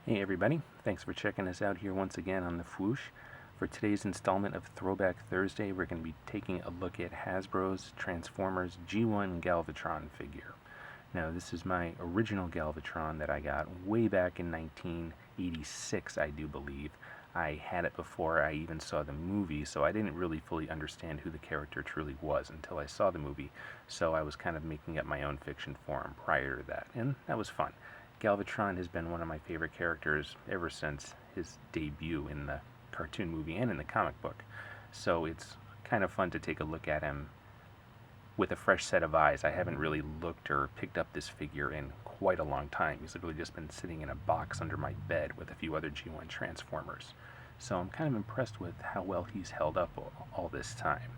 Hey everybody, thanks for checking us out here once again on the Fwoosh. For today's installment of Throwback Thursday, we're going to be taking a look at Hasbro's Transformers G1 Galvatron figure. Now, this is my original Galvatron that I got way back in 1986, I do believe. I had it before I even saw the movie, so I didn't really fully understand who the character truly was until I saw the movie, so I was kind of making up my own fiction for him prior to that, and that was fun. Galvatron has been one of my favorite characters ever since his debut in the cartoon movie and in the comic book, so it's kind of fun to take a look at him with a fresh set of eyes. I haven't really looked or picked up this figure in quite a long time. He's literally just been sitting in a box under my bed with a few other G1 Transformers. So I'm kind of impressed with how well he's held up all this time.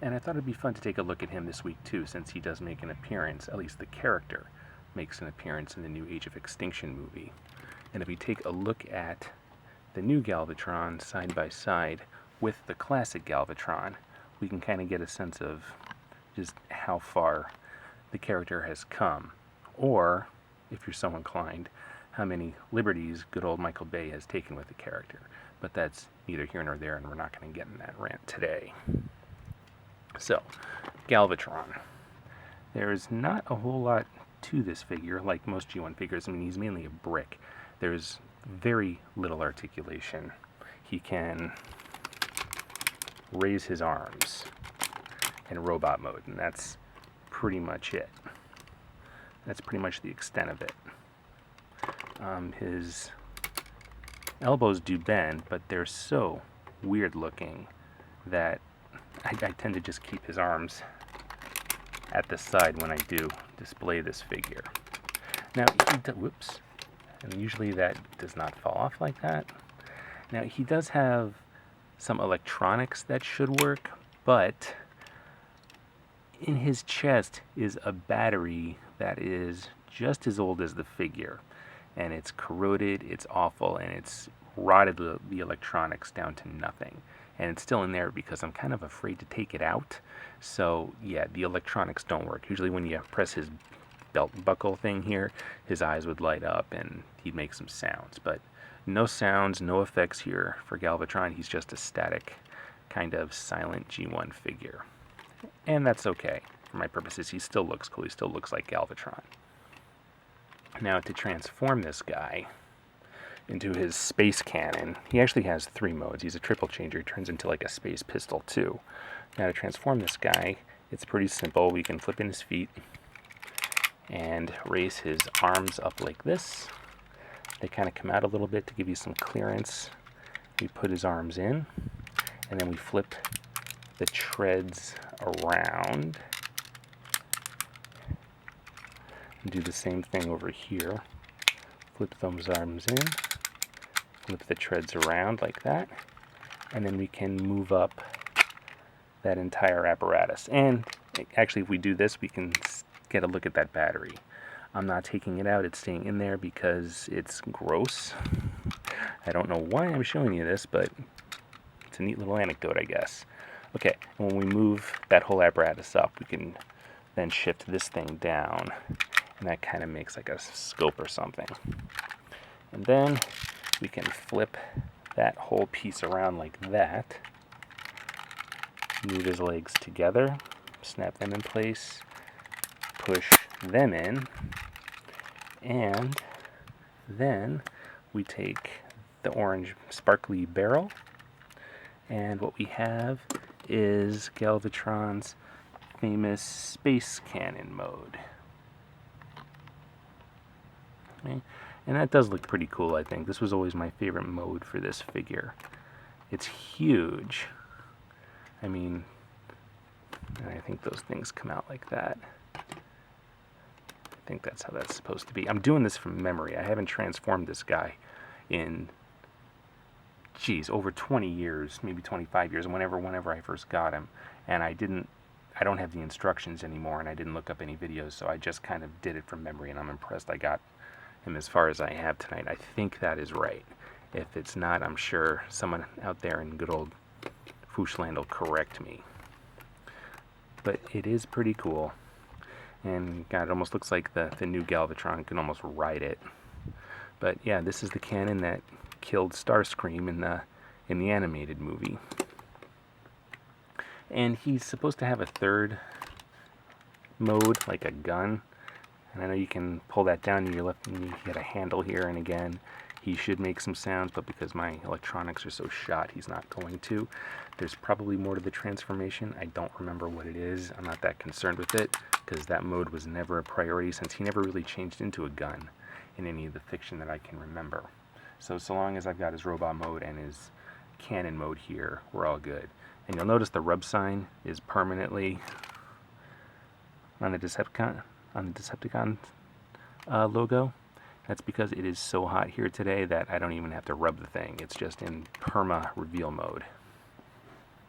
And I thought it'd be fun to take a look at him this week too, since he does make an appearance, at least the character makes an appearance in the new Age of Extinction movie. And if we take a look at the new Galvatron side by side with the classic Galvatron, we can kind of get a sense of just how far the character has come, or, if you're so inclined, how many liberties good old Michael Bay has taken with the character. But that's neither here nor there, and we're not going to get in that rant today. So, Galvatron. There's not a whole lot to this figure, like most G1 figures. I mean, he's mainly a brick. There's very little articulation. He can raise his arms in robot mode, and that's pretty much it. That's pretty much the extent of it. His elbows do bend, but they're so weird looking that I tend to just keep his arms at the side when I do display this figure. Now, whoops, and usually that does not fall off like that. Now, he does have some electronics that should work, but in his chest is a battery that is just as old as the figure, and it's corroded, it's awful, and it's rotted the electronics down to nothing. And it's still in there because I'm kind of afraid to take it out. So yeah, the electronics don't work. Usually when you press his belt buckle thing here, his eyes would light up and he'd make some sounds. But no sounds, no effects here for Galvatron. He's just a static, kind of silent G1 figure. And that's okay. For my purposes, he still looks cool. He still looks like Galvatron. Now, to transform this guy into his space cannon, he actually has 3 modes. He's a triple changer. He turns into like a space pistol too. Now, to transform this guy, it's pretty simple. We can flip in his feet and raise his arms up like this. They kind of come out a little bit to give you some clearance. We put his arms in, and then we flip the treads around and do the same thing over here. Flip those arms in, flip the treads around like that, and then we can move up that entire apparatus. And actually, if we do this, we can get a look at that battery. I'm not taking it out, it's staying in there because it's gross. I don't know why I'm showing you this, but it's a neat little anecdote, I guess. Okay, and when we move that whole apparatus up, we can then shift this thing down, and that kind of makes like a scope or something. And then we can flip that whole piece around like that, move his legs together, snap them in place, push them in, and then we take the orange sparkly barrel, and what we have is Galvatron's famous space cannon mode. Okay. And that does look pretty cool, I think. This was always my favorite mode for this figure. It's huge. I mean, and I think those things come out like that. I think that's how that's supposed to be. I'm doing this from memory. I haven't transformed this guy in, over 20 years, maybe 25 years, whenever I first got him. And I don't have the instructions anymore, and I didn't look up any videos, so I just kind of did it from memory, and I'm impressed I got him as far as I have tonight. I think that is right. If it's not, I'm sure someone out there in good old Fwooshland will correct me. But it is pretty cool. And God, it almost looks like the new Galvatron. You can almost ride it. But yeah, this is the cannon that killed Starscream in the animated movie. And he's supposed to have a third mode, like a gun. And I know you can pull that down and you get a handle here, and again, he should make some sounds, but because my electronics are so shot, he's not going to. There's probably more to the transformation. I don't remember what it is. I'm not that concerned with it, because that mode was never a priority, since he never really changed into a gun in any of the fiction that I can remember. So long as I've got his robot mode and his cannon mode here, we're all good. And you'll notice the rub sign is permanently on the Decepticon logo. That's because it is so hot here today that I don't even have to rub the thing. It's just in perma reveal mode.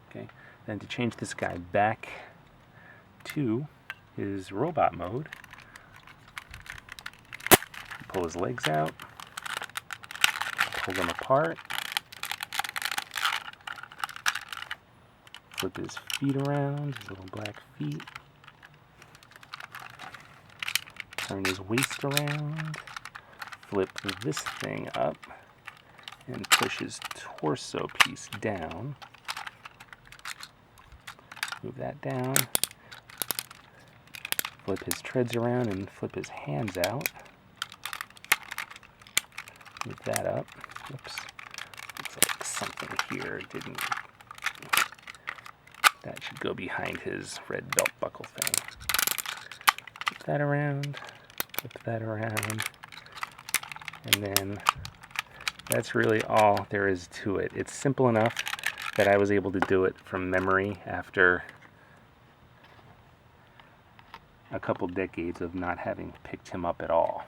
Okay, then to change this guy back to his robot mode, pull his legs out, pull them apart, flip his feet around, his little black feet, turn his waist around, flip this thing up, and push his torso piece down. Move that down. Flip his treads around and flip his hands out. Move that up. Oops. Looks like something here didn't. That should go behind his red belt buckle thing. Flip that around. Flip that around. And then that's really all there is to it. It's simple enough that I was able to do it from memory after a couple decades of not having picked him up at all.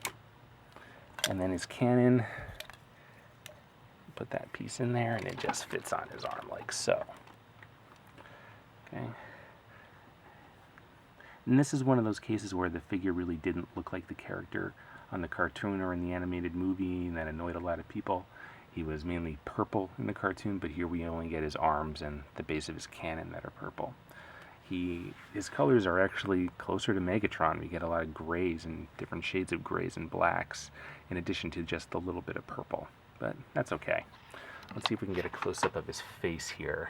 And then his cannon, put that piece in there and it just fits on his arm like so. Okay. And this is one of those cases where the figure really didn't look like the character on the cartoon or in the animated movie, and that annoyed a lot of people. He was mainly purple in the cartoon, but here we only get his arms and the base of his cannon that are purple. His colors are actually closer to Megatron. We get a lot of grays and different shades of grays and blacks, in addition to just a little bit of purple. But that's okay. Let's see if we can get a close-up of his face here.